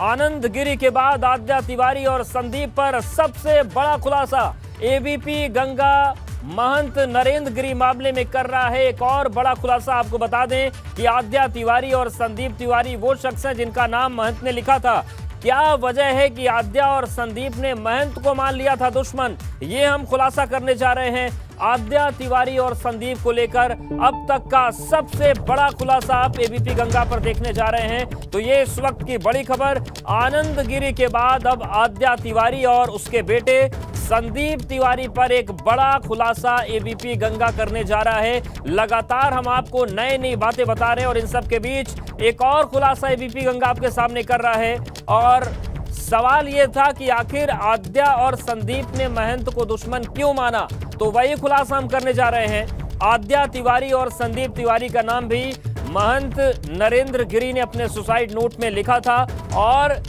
आनंद गिरी के बाद आद्या तिवारी और संदीप पर सबसे बड़ा खुलासा। एबीपी गंगा महंत नरेंद्र गिरी मामले में कर रहा है एक और बड़ा खुलासा। आपको बता दें कि आद्या तिवारी और संदीप तिवारी वो शख्स हैं जिनका नाम महंत ने लिखा था। क्या वजह है कि आद्या और संदीप ने महंत को मान लिया था दुश्मन, ये हम खुलासा करने जा रहे हैं। आद्या तिवारी और संदीप को लेकर अब तक का सबसे बड़ा खुलासा आप एबीपी गंगा पर देखने जा रहे हैं। तो ये इस वक्त की बड़ी खबर। आनंद गिरी के बाद अब आद्या तिवारी और उसके बेटे संदीप तिवारी पर एक बड़ा खुलासा एबीपी गंगा करने जा रहा है। लगातार हम आपको नई बातें बता रहे हैं और इन सब के बीच एक और खुलासा एबीपी गंगा आपके सामने कर रहा है। और सवाल यह था कि आखिर आद्या और संदीप ने महंत को दुश्मन क्यों माना, तो वही खुलासा हम करने जा रहे हैं। आद्या तिवारी और संदीप तिवारी का नाम भी महंत नरेंद्र गिरी ने अपने सुसाइड नोट में लिखा था और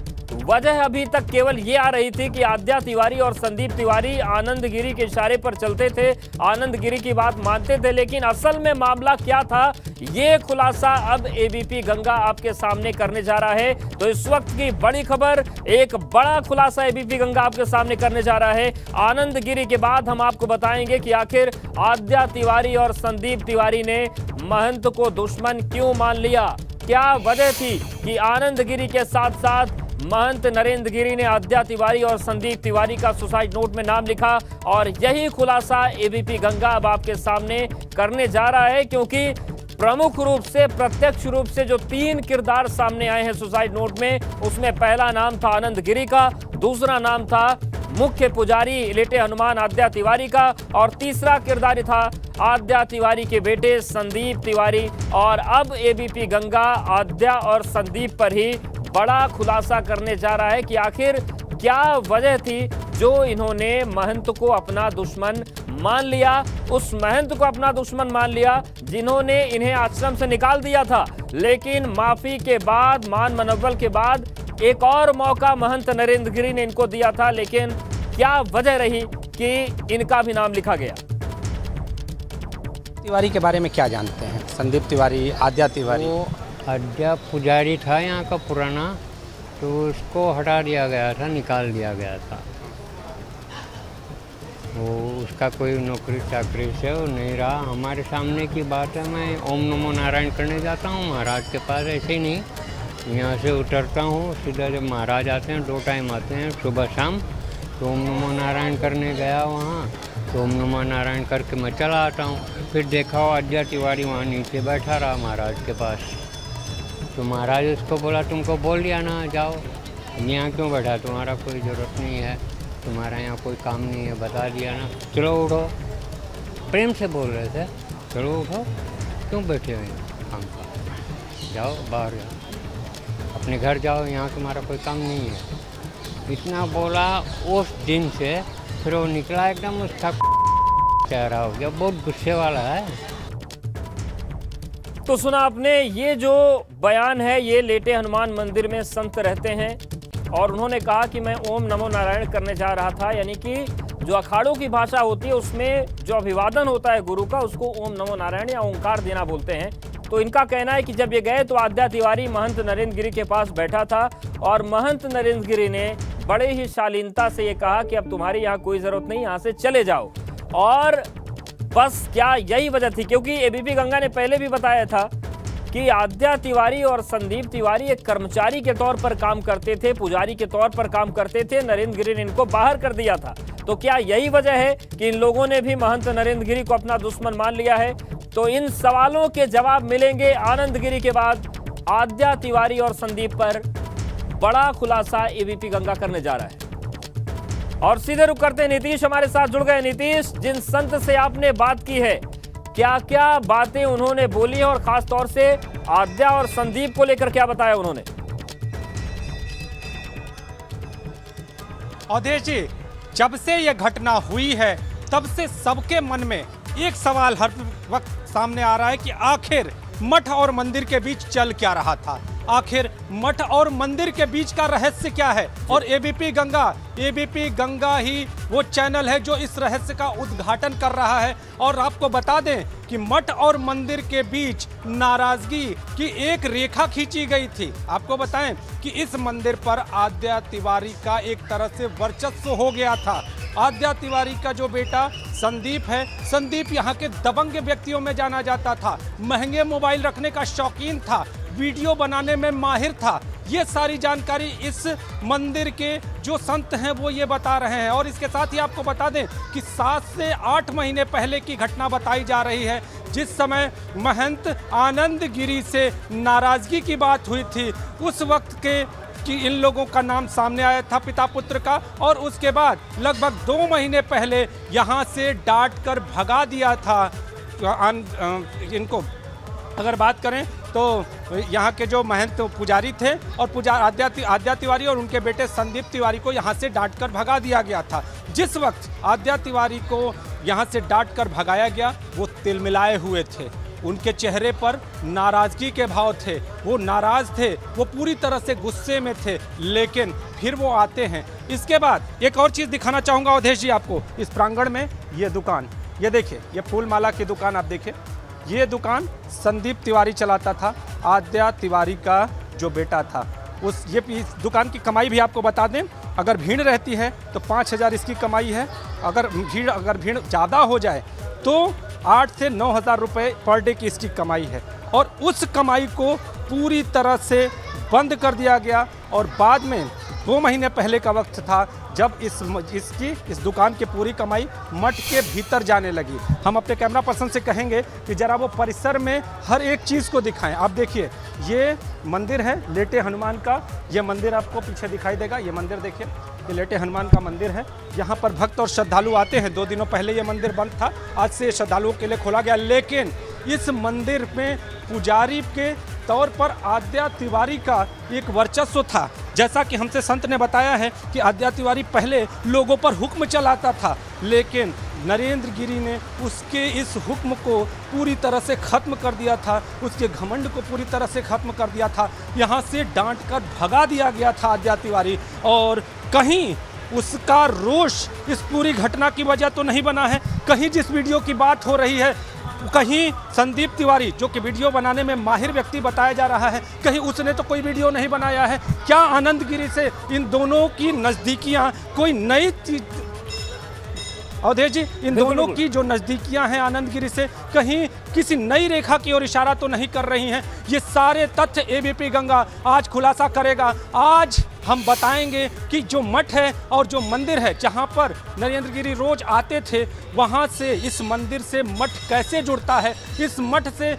वजह अभी तक केवल ये आ रही थी कि आद्या तिवारी और संदीप तिवारी आनंद गिरी के इशारे पर चलते थे, आनंद गिरी की बात मानते थे, लेकिन असल में मामला क्या था ये खुलासा अब एबीपी गंगा आपके सामने करने जा रहा है। तो इस वक्त की बड़ी खबर, एक बड़ा खुलासा एबीपी गंगा आपके सामने करने जा रहा है। आनंद गिरी के बाद हम आपको बताएंगे कि आखिर आद्या तिवारी और संदीप तिवारी ने महंत को दुश्मन क्यों मान लिया, क्या वजह थी कि आनंद गिरी के साथ साथ महंत नरेंद्र गिरी ने आद्या तिवारी और संदीप तिवारी का सुसाइड नोट में नाम लिखा। और यही खुलासा एबीपी गंगा अब आपके सामने करने जा रहा है, क्योंकि प्रमुख रूप से प्रत्यक्ष रूप से जो 3 किरदार सामने आए हैं सुसाइड नोट में, उसमें पहला नाम था आनंद गिरी का, दूसरा नाम था मुख्य पुजारी लेटे हनुमान आद्या तिवारी का और तीसरा किरदार था आद्या तिवारी के बेटे संदीप तिवारी। और अब एबीपी गंगा आद्या और संदीप पर ही बड़ा खुलासा करने जा रहा है कि आखिर क्या वजह थी जो इन्होंने महंत को अपना दुश्मन मान लिया, उस महंत को अपना दुश्मन मान लिया जिन्होंने इन्हें आश्रम से निकाल दिया था। लेकिन माफी के बाद, मान मनव्वल के बाद एक और मौका महंत नरेंद्र गिरी ने इनको दिया था, लेकिन क्या वजह रही कि इनका भी नाम लिखा गया। तिवारी के बारे में क्या जानते हैं? संदीप तिवारी, आद्या तिवारी। वो आद्या पुजारी था यहाँ का पुराना, तो उसको हटा दिया गया था, निकाल दिया गया था। वो उसका कोई नौकरी चाकरी से वो नहीं रहा। हमारे सामने की बात है, मैं ओम नमो नारायण करने जाता हूँ महाराज के पास, ऐसे ही नहीं, यहाँ से उतरता हूँ सीधा, जब महाराज आते हैं 2 टाइम आते हैं सुबह शाम, तो ओम नमो नारायण करने गया वहाँ, तो ओम नमो नारायण करके मैं चला आता हूँ। फिर देखा वो आद्या तिवारी वहाँ नीचे बैठा रहा महाराज के पास, तो महाराज उसको बोला तुमको बोल दिया ना जाओ, यहाँ क्यों बैठा, तुम्हारा कोई ज़रूरत नहीं है, तुम्हारा यहाँ कोई काम नहीं है, बता दिया ना, चलो उठो। प्रेम से बोल रहे थे, चलो उठो, क्यों बैठे हो यहाँ काम का, जाओ बाहर जाओ, अपने घर जाओ, यहाँ तुम्हारा कोई काम नहीं है। इतना बोला। उस दिन से फिर वो निकला एकदम, उसका चेहरा हो गया, बहुत गुस्से वाला है। तो सुना आपने, ये जो बयान है ये लेटे हनुमान मंदिर में संत रहते हैं और उन्होंने कहा कि मैं ओम नमो नारायण करने जा रहा था, यानी कि जो अखाड़ों की भाषा होती है उसमें जो अभिवादन होता है गुरु का, उसको ओम नमो नारायण या ओंकार देना बोलते हैं। तो इनका कहना है कि जब ये गए तो आद्या तिवारी महंत नरेंद्र गिरी के पास बैठा था और महंत नरेंद्र गिरी ने बड़े ही शालीनता से ये कहा कि अब तुम्हारी यहाँ कोई जरूरत नहीं, यहाँ से चले जाओ। और बस क्या यही वजह थी, क्योंकि एबीपी गंगा ने पहले भी बताया था कि आद्या तिवारी और संदीप तिवारी एक कर्मचारी के तौर पर काम करते थे, पुजारी के तौर पर काम करते थे, नरेंद्र गिरी ने इनको बाहर कर दिया था। तो क्या यही वजह है कि इन लोगों ने भी महंत नरेंद्र गिरी को अपना दुश्मन मान लिया है? तो इन सवालों के जवाब मिलेंगे आनंद गिरी के बाद। आद्या तिवारी और संदीप पर बड़ा खुलासा एबीपी गंगा करने जा रहा है। और सीधे रुक करते हैं, नीतीश हमारे साथ जुड़ गए। नीतीश, जिन संत से आपने बात की है, क्या क्या बातें उन्होंने बोली है और खास तौर से आद्या और संदीप को लेकर क्या बताया उन्होंने? अवधेश जी, जब से यह घटना हुई है तब से सबके मन में एक सवाल हर वक्त सामने आ रहा है कि आखिर मठ और मंदिर के बीच चल क्या रहा था। आखिर मठ और मंदिर के बीच का रहस्य क्या है। और एबीपी गंगा ही वो चैनल है जो इस रहस्य का उद्घाटन कर रहा है। और आपको बता दें कि मठ और मंदिर के बीच नाराजगी की एक रेखा खींची गई थी। आपको बताएं कि इस मंदिर पर आद्या तिवारी का एक तरह से वर्चस्व हो गया था। आद्या तिवारी का जो बेटा संदीप है, संदीप यहाँ के दबंग व्यक्तियों में जाना जाता था, महंगे मोबाइल रखने का शौकीन था, वीडियो बनाने में माहिर था। ये सारी जानकारी इस मंदिर के जो संत हैं वो ये बता रहे हैं। और इसके साथ ही आपको बता दें कि 7 से 8 महीने पहले की घटना बताई जा रही है, जिस समय महंत आनंद गिरी से नाराजगी की बात हुई थी। उस वक्त के कि इन लोगों का नाम सामने आया था, पिता पुत्र का, और उसके बाद लगभग 2 महीने पहले यहाँ से डांट कर भगा दिया था इनको। अगर बात करें तो यहाँ के जो महंत पुजारी थे और आद्या तिवारी और उनके बेटे संदीप तिवारी को यहाँ से डांट कर भगा दिया गया था। जिस वक्त आद्या तिवारी को यहाँ से डांट कर भगाया गया, वो तिलमिलाए हुए थे, उनके चेहरे पर नाराजगी के भाव थे, वो नाराज थे, वो पूरी तरह से गुस्से में थे। लेकिन फिर वो आते हैं। इसके बाद एक और चीज़ दिखाना चाहूँगा अवधेश जी आपको, इस प्रांगण में ये दुकान, ये देखिए, ये फूल माला की दुकान आप देखिए। ये दुकान संदीप तिवारी चलाता था, आद्या तिवारी का जो बेटा था। इस दुकान की कमाई भी आपको बता दें, अगर भीड़ रहती है तो 5,000 इसकी कमाई है। अगर भीड़ ज़्यादा हो जाए तो 8 से 9,000 रुपये पर डे की इसकी कमाई है। और उस कमाई को पूरी तरह से बंद कर दिया गया। और बाद में 2 महीने पहले का वक्त था जब इस दुकान की पूरी कमाई मठ के भीतर जाने लगी। हम अपने कैमरा पर्सन से कहेंगे कि जरा वो परिसर में हर एक चीज़ को दिखाएं। आप देखिए, ये मंदिर है लेटे हनुमान का, ये मंदिर आपको पीछे दिखाई देगा। ये मंदिर देखिए, ये लेटे हनुमान का मंदिर है। यहाँ पर भक्त और श्रद्धालु आते हैं। 2 दिनों पहले ये मंदिर बंद था, आज से श्रद्धालुओं के लिए खोला गया। लेकिन इस मंदिर में पुजारी के तौर पर आद्या तिवारी का एक वर्चस्व था। जैसा कि हमसे संत ने बताया है कि आद्या तिवारी पहले लोगों पर हुक्म चलाता था, लेकिन नरेंद्र गिरी ने उसके इस हुक्म को पूरी तरह से ख़त्म कर दिया था, उसके घमंड को पूरी तरह से ख़त्म कर दिया था। यहाँ से डांट कर भगा दिया गया था आद्या तिवारी। और कहीं उसका रोष इस पूरी घटना की वजह तो नहीं बना है। कहीं जिस वीडियो की बात हो रही है, कहीं संदीप तिवारी जो कि वीडियो बनाने में माहिर व्यक्ति बताया जा रहा है, कहीं उसने तो कोई वीडियो नहीं बनाया है। क्या आनंद गिरी से इन दोनों की नज़दीकियां कोई नई चीज, अवधेश जी, इन दोनों की जो नज़दीकियां हैं आनंद गिरी से, कहीं किसी नई रेखा की ओर इशारा तो नहीं कर रही हैं? ये सारे तथ्य एबीपी गंगा आज खुलासा करेगा। आज हम बताएंगे कि जो मठ है और जो मंदिर है जहाँ पर नरेंद्र गिरी रोज आते थे, वहाँ से इस मंदिर से मठ कैसे जुड़ता है, इस मठ से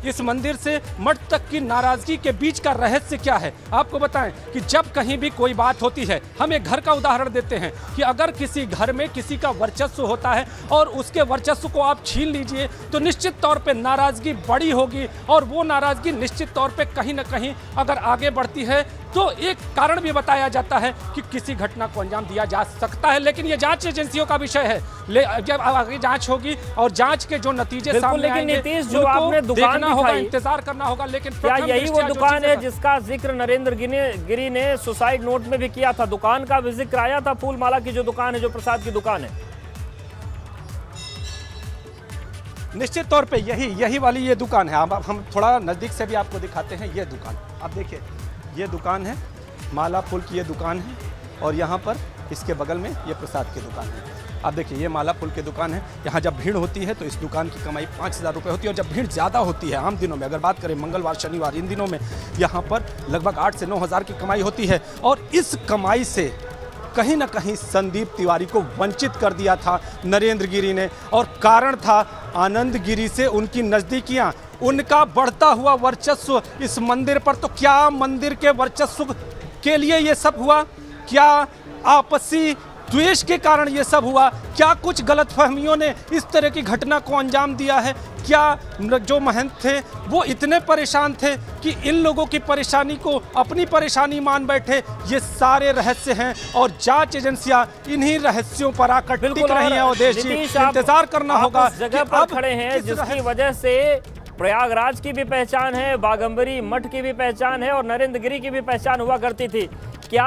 इस मंदिर से मठ तक की नाराजगी के बीच का रहस्य क्या है। आपको बताएं कि जब कहीं भी कोई बात होती है, हम एक घर का उदाहरण देते हैं कि अगर किसी घर में किसी का वर्चस्व होता है और उसके वर्चस्व को आप छीन लीजिए तो निश्चित तौर पे नाराजगी बड़ी होगी। और वो नाराजगी निश्चित तौर पे कहीं ना कहीं अगर आगे बढ़ती है तो एक कारण भी बताया जाता है कि किसी घटना को अंजाम दिया जा सकता है। लेकिन ये जांच एजेंसियों का विषय है। जब आगे जांच होगी और जांच के जो नतीजे सामने आएंगे, नीतीश, जो आपने दुकान देखना होगा, इंतजार करना होगा। लेकिन क्या यही वो दुकान है जिसका जिक्र नरेंद्र गिरी ने सुसाइड नोट में भी किया था? दुकान का भी जिक्र आया था, फूल माला की जो दुकान है, जो प्रसाद की दुकान है। निश्चित तौर पे यही वाली ये दुकान है। हम थोड़ा नज़दीक से भी आपको दिखाते हैं। ये दुकान आप देखिए, ये दुकान है, माला फूल की ये दुकान है। और यहाँ पर इसके बगल में ये प्रसाद की दुकान है। आप देखिए, ये माला फूल की दुकान है। यहाँ जब भीड़ होती है तो इस दुकान की कमाई 5,000 रुपये होती है। और जब भीड़ ज़्यादा होती है, आम दिनों में अगर बात करें, मंगलवार शनिवार, इन दिनों में यहाँ पर लगभग 8 से 9,000 की कमाई होती है। और इस कमाई से कहीं ना कहीं संदीप तिवारी को वंचित कर दिया था नरेंद्र गिरी ने। और कारण था आनंद गिरी से उनकी नज़दीकियां, उनका बढ़ता हुआ वर्चस्व इस मंदिर पर। तो क्या मंदिर के वर्चस्व के लिए ये सब हुआ? क्या आपसी द्वेष के कारण ये सब हुआ? क्या कुछ गलतफहमियों ने इस तरह की घटना को अंजाम दिया है? क्या जो महंत थे वो इतने परेशान थे कि इन लोगों की परेशानी को अपनी परेशानी मान बैठे? ये सारे रहस्य हैं और जांच एजेंसियां इन्हीं रहस्यों पर आकर टिक रही हैं। अवधेश जी, इंतजार करना होगा। जगह पर खड़े हैं जिसकी वजह से प्रयागराज की भी पहचान है, बाघंबरी मठ की भी पहचान है और नरेंद्र गिरी की भी पहचान हुआ करती थी। क्या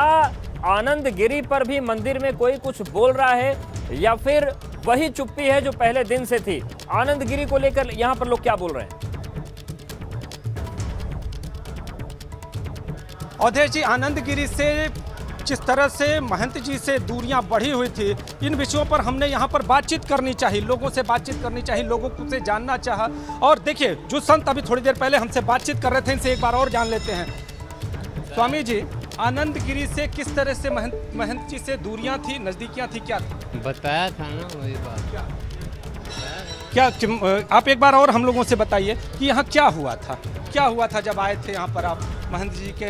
आनंद गिरी पर भी मंदिर में कोई कुछ बोल रहा है या फिर वही चुप्पी है जो पहले दिन से थी? आनंद गिरी को लेकर यहां पर लोग क्या बोल रहे हैं? अवधेश जी, आनंद गिरी से जिस तरह से महंत जी से दूरियां बढ़ी हुई थी, इन विषयों पर हमने यहाँ पर बातचीत करनी चाहिए, लोगों से बातचीत करनी चाहिए, लोगों को से जानना चाहा। और देखिए, जो संत अभी थोड़ी देर पहले हमसे बातचीत कर रहे थे, इनसे एक बार और जान लेते हैं। स्वामी जी, आनंद गिरी से किस तरह से महंत जी से दूरियां थी, नजदीकियां थी, क्या थी? बताया था ना वही बात। क्या आप एक बार और हम लोगों से बताइए कि यहाँ क्या हुआ था? क्या हुआ था जब आए थे यहाँ पर आप महंत जी के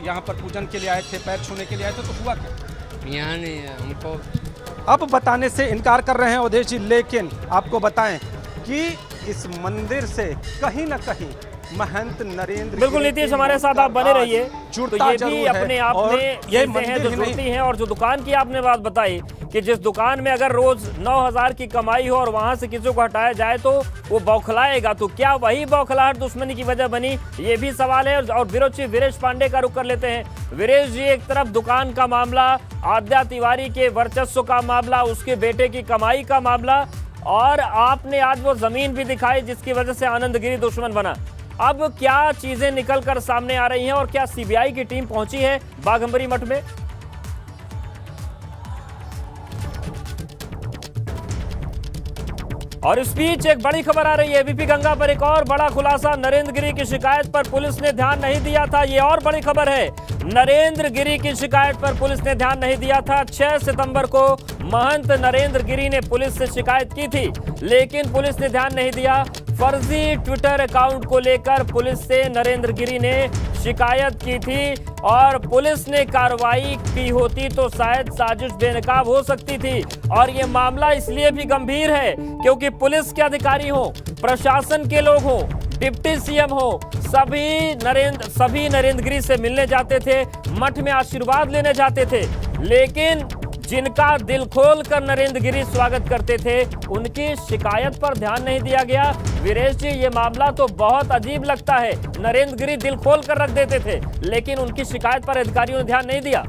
यहाँ पर पूजन के लिए आए थे, पैर छूने के लिए आए थे, तो हुआ क्या? यहाँ नहीं है हमको। अब बताने से इनकार कर रहे हैं अवधेश जी, लेकिन आपको बताएं कि इस मंदिर से कहीं ना कहीं महंत नरेंद्र, बिल्कुल नीतीश हमारे साथ आप बने रहिए। तो ये भी अपने आप में ये हैं जो जुड़ती हैं। और जो दुकान की आपने बात बताई कि जिस दुकान में अगर रोज 9,000 की कमाई हो और वहां से किसी को हटाया जाए तो वो बौखलाएगा, तो क्या वही बौखलाहट दुश्मनी की वजह बनी? ये भी सवाल है। और ब्यूरो चीफ वीरेश पांडे का रुख कर लेते हैं। वीरेश जी, एक तरफ दुकान का मामला, आद्या तिवारी के वर्चस्व का मामला, उसके बेटे की कमाई का मामला, और आपने आज वो जमीन भी दिखाई जिसकी वजह से आनंद गिरी दुश्मन बना। अब क्या चीजें निकल कर सामने आ रही हैं और क्या सीबीआई की टीम पहुंची है बाघंबरी मठ में? और इस बीच एक बड़ी खबर आ रही है, एबीपी गंगा पर एक और बड़ा खुलासा। नरेंद्र गिरी की शिकायत पर पुलिस ने ध्यान नहीं दिया था। ये और बड़ी खबर है, नरेंद्र गिरी की शिकायत पर पुलिस ने ध्यान नहीं दिया था। 6 सितंबर को महंत नरेंद्र गिरी ने पुलिस से शिकायत की थी, लेकिन पुलिस ने ध्यान नहीं दिया। फर्जी ट्विटर अकाउंट को लेकर पुलिस से नरेंद्र गिरी ने शिकायत की थी और पुलिस ने कार्रवाई की होती तो शायद साजिश बेनकाब हो सकती थी। और ये मामला इसलिए भी गंभीर है क्योंकि पुलिस के अधिकारी हो, प्रशासन के लोग हो, डिप्टी सीएम हो, सभी नरेंद्र गिरी से मिलने जाते थे, मठ में आशीर्वाद लेने जाते थे, लेकिन जिनका दिल खोल कर नरेंद्र गिरी स्वागत करते थे उनकी शिकायत पर ध्यान नहीं दिया गया। वीरेश जी, ये मामला तो बहुत अजीब लगता है। नरेंद्र गिरी दिल खोल कर रख देते थे, लेकिन उनकी शिकायत पर अधिकारियों ने ध्यान नहीं दिया।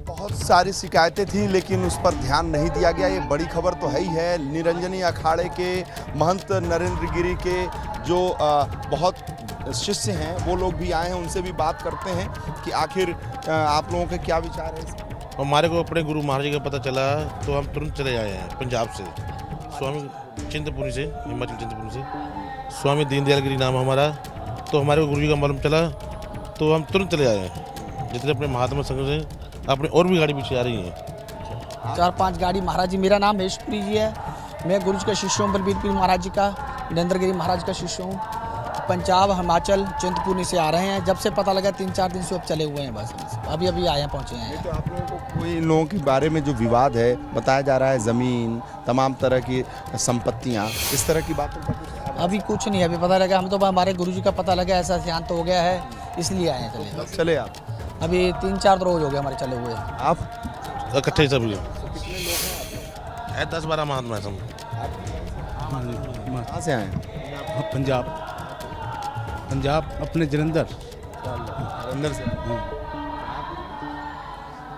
बहुत सारी शिकायतें थी लेकिन उस पर ध्यान नहीं दिया गया। ये बड़ी खबर तो है ही है। निरंजनी अखाड़े के महंत नरेंद्र गिरी के जो बहुत शिष्य हैं वो लोग भी आए हैं, उनसे भी बात करते हैं कि आखिर आप लोगों के क्या विचार है। हमारे को अपने गुरु महाराज जी का पता चला तो हम तुरंत चले आए हैं पंजाब से, स्वामी चिंतपूर्णी से, हिमाचल चिंतपूर्णी से। स्वामी दीनदयाल गिरी नाम हमारा, तो हमारे को गुरु जी का मालूम चला तो हम तुरंत चले आए हैं। जितने अपने महात्मा संघ से अपनी और भी गाड़ी पीछे आ रही हैं। 4-5 गाड़ी। महाराज जी, मेरा नाम महेशपुरी जी है, मैं गुरु जी का शिष्य हूँ, बलबीर महाराज जी का, नरेंद्र गिरी महाराज का शिष्य हूँ। पंजाब, हिमाचल, चिंतपूर्णी से आ रहे हैं। जब से पता लगा 3-4 दिन से अब चले हुए हैं, बस अभी आए हैं, पहुँचे हैं। तो आप लोगों को कोई इन लोगों के बारे में जो विवाद है बताया जा रहा है, ज़मीन, तमाम तरह की संपत्तियाँ, इस तरह की बातों पर अभी कुछ नहीं, अभी पता लगा। हम तो हमारे गुरु जी का पता लगा ऐसा शांत हो गया है, इसलिए आए हैं। चले आप अभी 3-4 रोज हो गए हमारे चले हुए। आप इकट्ठे सब है 10-12 महात्मा सब। कहाँ से आए हैं? पंजाब अपने जलंधर अंदर से।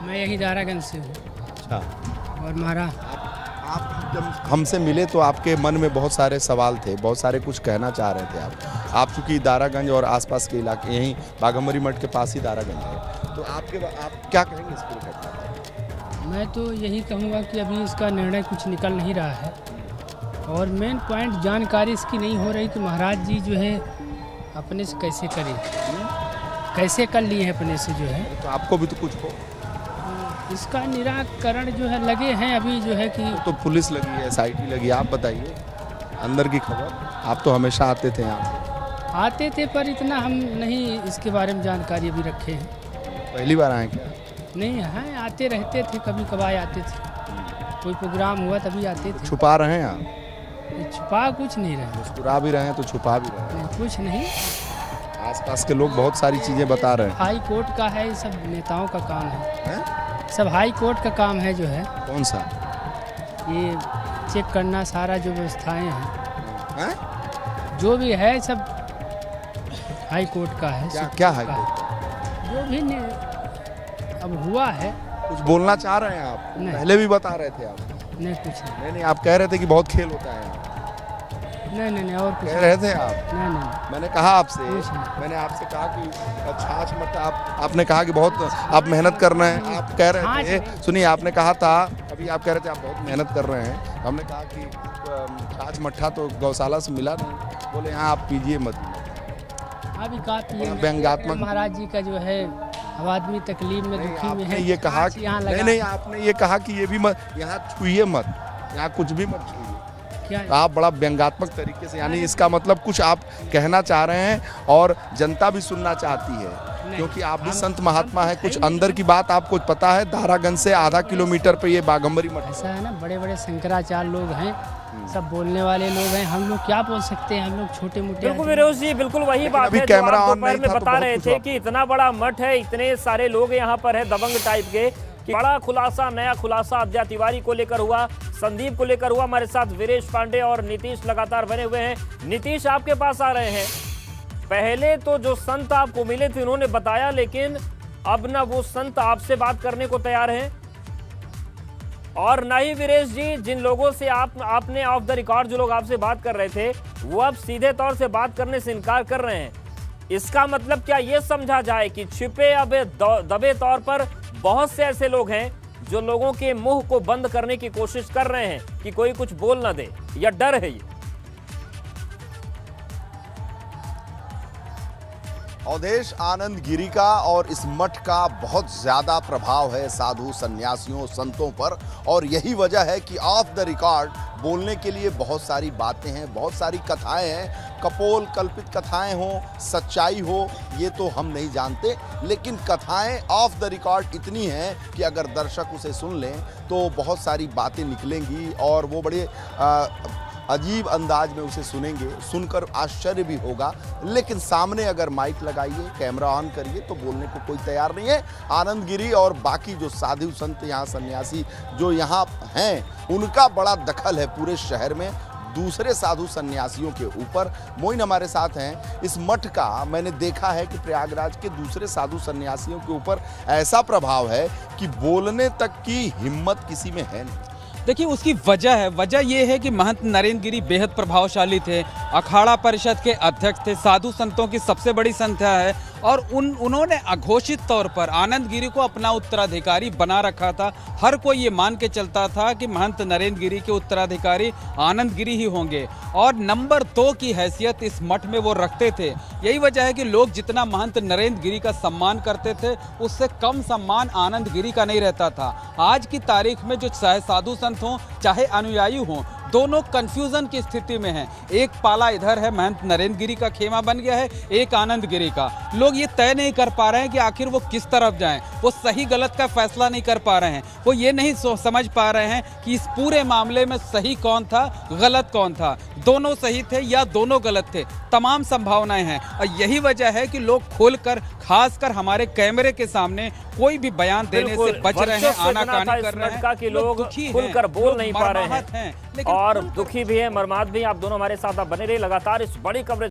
मैं यही दारागंज से हूँ। अच्छा, और मारा आप जब हमसे मिले तो आपके मन में बहुत सारे सवाल थे, बहुत सारे कुछ कहना चाह रहे थे आप चूँकि दारागंज और आसपास के इलाके, यहीं बाघंबरी मठ के पास ही दारागंज है, तो आप क्या कहेंगे इस पूरी घटना पर? मैं तो यही कहूँगा कि अभी इसका निर्णय कुछ निकल नहीं रहा है और मेन पॉइंट जानकारी इसकी नहीं हो रही कि महाराज जी जो है अपने से कैसे करें, कैसे कर लिए हैं अपने से जो है। तो आपको भी तो कुछ हो, इसका निराकरण जो है लगे हैं अभी जो है कि तो पुलिस लगी है, SIT लगी है, आप बताइए अंदर की खबर। आप तो हमेशा आते थे यहाँ? आते थे पर इतना हम नहीं इसके बारे में जानकारी अभी रखे हैं। पहली बार आए क्या? नहीं, हाँ आते रहते थे, कभी कभार आते थे, कोई प्रोग्राम हुआ तभी आते थे। छुपा रहे हैं आप? छुपा कुछ नहीं रहे, मुस्कुरा भी रहे हैं तो छुपा भी रहे हैं। कुछ नहीं। आसपास के लोग बहुत सारी चीजें बता रहे हैं। हाई कोर्ट का है, ये सब नेताओं का काम है, हैं? सब हाई कोर्ट का काम है जो है। कौन सा? ये चेक करना सारा जो व्यवस्थाएं हैं, हैं? जो भी है सब हाई कोर्ट का है। क्या सुप्रीम क्या है का ये? जो भी अब हुआ है। कुछ बोलना चाह रहे हैं आप? नहीं। पहले भी बता रहे थे आप। नहीं कुछ नहीं। नहीं नहीं, आप कह रहे थे कि बहुत खेल होता है यहाँ। नहीं और कुछ कह रहे थे आप। नहीं। मैंने कहा आपसे, कुछ नहीं। मैंने आपसे कहा कि छाछ मत, आपने कहा कि बहुत आप मेहनत कर रहे हैं। आप कह रहे छाछ थे, नहीं। सुनिए, आपने कहा था अभी, आप कह रहे थे आप बहुत मेहनत कर रहे हैं। हमने कहा कि छाछ मट्ठा तो गौशाला से मिला नहीं, बोले यहाँ आप पीजिए मत। अभी काफी व्यंग्यात्मक। महाराज जी का जो है, अब आदमी तकलीफ में दुखी में आपने है। ये कहा छाछ कि यहाँ लगा। नहीं, आपने ये कहा कि ये भी मत, यहाँ छुइए मत, यहाँ कुछ भी मत छुइए। क्या आप बड़ा व्यंग्यात्मक तरीके से, यानी इसका मतलब कुछ आप कहना चाह रहे हैं और जनता भी सुनना चाहती है, क्योंकि आप भी संत महात्मा है। कुछ अंदर की बात आपको पता है? दारागंज से आधा किलोमीटर पे ये बाघंबरी मठ ऐसा है ना, बड़े बड़े शंकराचार्य लोग हैं, सब बोलने वाले लोग हैं। हम लोग क्या बोल सकते हैं, हम लोग छोटे मोटे। बिल्कुल विरोध जी, बिल्कुल वही लेकिन बात अभी है जो कैमरा आप ऑन दोपहर नहीं में था तो बता बहुत रहे कुछ थे आप- कि इतना बड़ा मठ है, इतने सारे लोग यहाँ पर है दबंग टाइप के, कि बड़ा खुलासा, नया खुलासा अद्या तिवारी को लेकर हुआ, संदीप को लेकर हुआ। हमारे साथ वीरेश पांडे और नीतीश लगातार बने हुए हैं। नीतीश, आपके पास आ रहे हैं। पहले तो जो संत आपको मिले थे उन्होंने बताया, लेकिन अब ना वो संत आपसे बात करने को तैयार हैं और ना ही वीरेश जी, जिन लोगों से आपने ऑफ द रिकॉर्ड जो लोग आपसे बात कर रहे थे, वो अब सीधे तौर से बात करने से इनकार कर रहे हैं। इसका मतलब क्या ये समझा जाए कि छिपे अब दबे तौर पर बहुत से ऐसे लोग हैं जो लोगों के मुंह को बंद करने की कोशिश कर रहे हैं कि कोई कुछ बोल ना दे, या डर है ये? अवधेश आनंद गिरी का और इस मठ का बहुत ज्यादा प्रभाव है साधु संन्यासियों संतों पर, और यही वजह है कि ऑफ द रिकॉर्ड बोलने के लिए बहुत सारी बातें हैं, बहुत सारी कथाएं हैं। कपोल कल्पित कथाएं हो, सच्चाई हो, ये तो हम नहीं जानते, लेकिन कथाएं ऑफ द रिकॉर्ड इतनी हैं कि अगर दर्शक उसे सुन लें तो बहुत सारी बातें निकलेंगी और वो बड़े अजीब अंदाज में उसे सुनेंगे, सुनकर आश्चर्य भी होगा। लेकिन सामने अगर माइक लगाइए, कैमरा ऑन करिए, तो बोलने को कोई तैयार नहीं है। आनंद गिरी और बाकी जो साधु संत यहाँ सन्यासी जो यहाँ हैं, उनका बड़ा दखल है पूरे शहर में दूसरे साधु सन्यासियों के ऊपर। मोइन हमारे साथ हैं। इस मठ का मैंने देखा है कि प्रयागराज के दूसरे साधु सन्यासियों के ऊपर ऐसा प्रभाव है कि बोलने तक की हिम्मत किसी में है नहीं। देखिए, उसकी वजह ये है कि महंत नरेंद्र गिरी बेहद प्रभावशाली थे, अखाड़ा परिषद के अध्यक्ष थे, साधु संतों की सबसे बड़ी संख्या है, और उन्होंने अघोषित तौर पर आनंद गिरी को अपना उत्तराधिकारी बना रखा था। हर कोई ये मान के चलता था कि महंत नरेंद्र गिरी के उत्तराधिकारी आनंद गिरी ही होंगे, और नंबर 2 की हैसियत इस मठ में वो रखते थे। यही वजह है कि लोग जितना महंत नरेंद्र गिरी का सम्मान करते थे, उससे कम सम्मान आनंद गिरी का नहीं रहता था। आज की तारीख में जो चाहे साधु संत हों चाहे अनुयायी हों, दोनों कंफ्यूजन की स्थिति में हैं। एक पाला इधर है, महंत नरेंद्र गिरी का खेमा बन गया है, एक आनंद गिरी का। लोग ये तय नहीं कर पा रहे हैं कि आखिर वो किस तरफ जाएं। वो सही गलत का फैसला नहीं कर पा रहे हैं। वो ये नहीं समझ पा रहे हैं कि इस पूरे मामले में सही कौन था, गलत कौन था। दोनों सही थे या दोनों गलत थे, तमाम संभावनाएं हैं। और यही वजह है कि लोग खोलकर, खासकर हमारे कैमरे के सामने, कोई भी बयान देने से बच रहे हैं, आनाकानी कर रहे हैं। कि लोग खुलकर बोल नहीं पा रहे हैं और दुखी भी है, मर्माहत भी। आप दोनों हमारे साथ आप बने रहिए लगातार इस बड़ी कवरेज